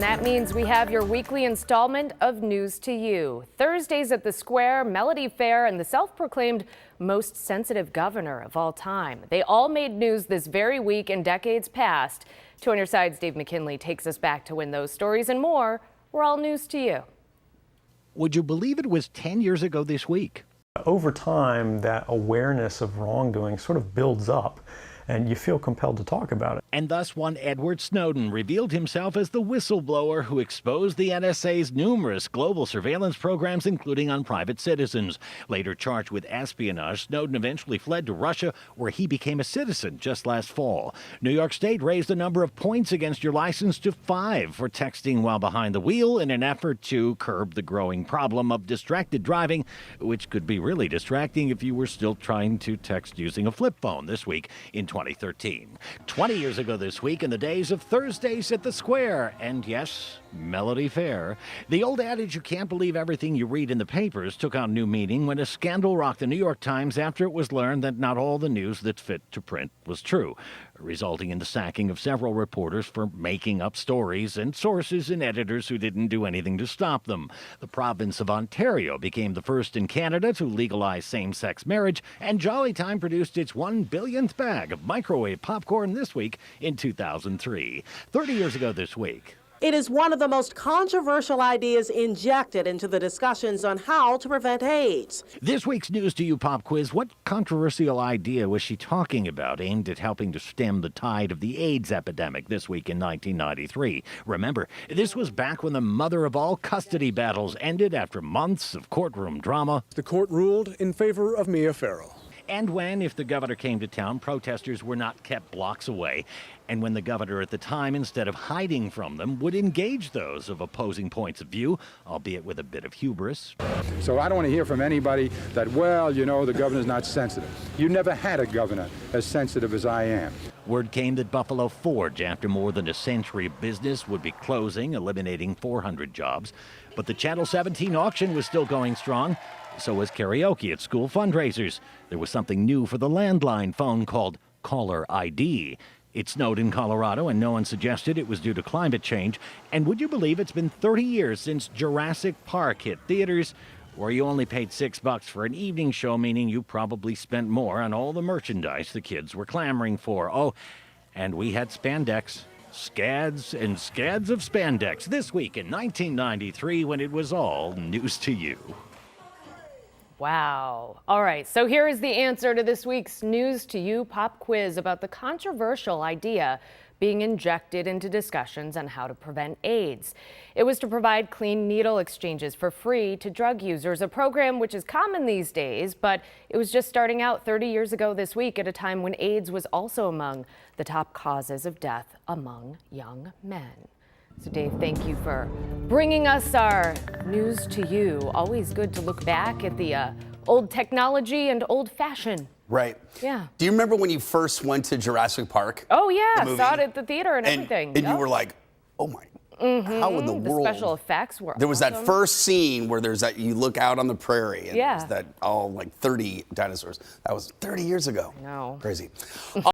That means we have your weekly installment of News to You. Thursdays at the Square, Melody Fair, and the self-proclaimed most sensitive governor of all time. They all made news this very week in decades past. 2 on your side's Dave McKinley takes us back to when those stories and more were all news to you. Would you believe it was 10 years ago this week? Over time, that awareness of wrongdoing sort of builds up, and you feel compelled to talk about it. And thus one Edward Snowden revealed himself as the whistleblower who exposed the NSA's numerous global surveillance programs, including on private citizens. Later charged with espionage, Snowden eventually fled to Russia, where he became a citizen just last fall. New York State raised the number of points against your license to 5 for texting while behind the wheel in an effort to curb the growing problem of distracted driving, which could be really distracting if you were still trying to text using a flip phone this week in 2013. 20 years ago this week, in the days of Thursdays at the Square, and yes, Melody Fair, the old adage you can't believe everything you read in the papers took on new meaning when a scandal rocked the New York Times after it was learned that not all the news that fit to print was true, resulting in the sacking of several reporters for making up stories and sources and editors who didn't do anything to stop them. The province of Ontario became the first in Canada to legalize same-sex marriage, and Jolly Time produced its 1 billionth bag of microwave popcorn this week in 2003. 30 years ago this week. It is one of the most controversial ideas injected into the discussions on how to prevent AIDS. This week's News to You pop quiz, what controversial idea was she talking about aimed at helping to stem the tide of the AIDS epidemic this week in 1993? Remember, this was back when the mother of all custody battles ended after months of courtroom drama. The court ruled in favor of Mia Farrow. And when, if the governor came to town, protesters were not kept blocks away. And when the governor at the time, instead of hiding from them, would engage those of opposing points of view, albeit with a bit of hubris. So I don't want to hear from anybody that, well, you know, the governor's not sensitive. You never had a governor as sensitive as I am. Word came that Buffalo Forge, after more than a century of business, would be closing, eliminating 400 jobs. But the Channel 17 auction was still going strong. So was karaoke at school fundraisers. There was something new for the landline phone called Caller ID. It snowed in Colorado, and no one suggested it was due to climate change. And would you believe it's been 30 years since Jurassic Park hit theaters, where you only paid $6 for an evening show, meaning you probably spent more on all the merchandise the kids were clamoring for. Oh, and we had spandex. Scads and scads of spandex this week in 1993 when it was all news to you. Wow. All right, so here is the answer to this week's News to You pop quiz about the controversial idea being injected into discussions on how to prevent AIDS. It was to provide clean needle exchanges for free to drug users, a program which is common these days, but it was just starting out 30 years ago this week at a time when AIDS was also among the top causes of death among young men. So Dave, thank you for bringing us our News to You. Always good to look back at the old technology and old fashion. Right. Yeah. Do you remember when you first went to Jurassic Park? Oh yeah, saw it at the theater and everything. And you were like, oh my, how in the world? The special effects were There was awesome. that first scene where there's that, you look out on the prairie and Yeah. there's that all like 30 dinosaurs. That was 30 years ago. No. Crazy.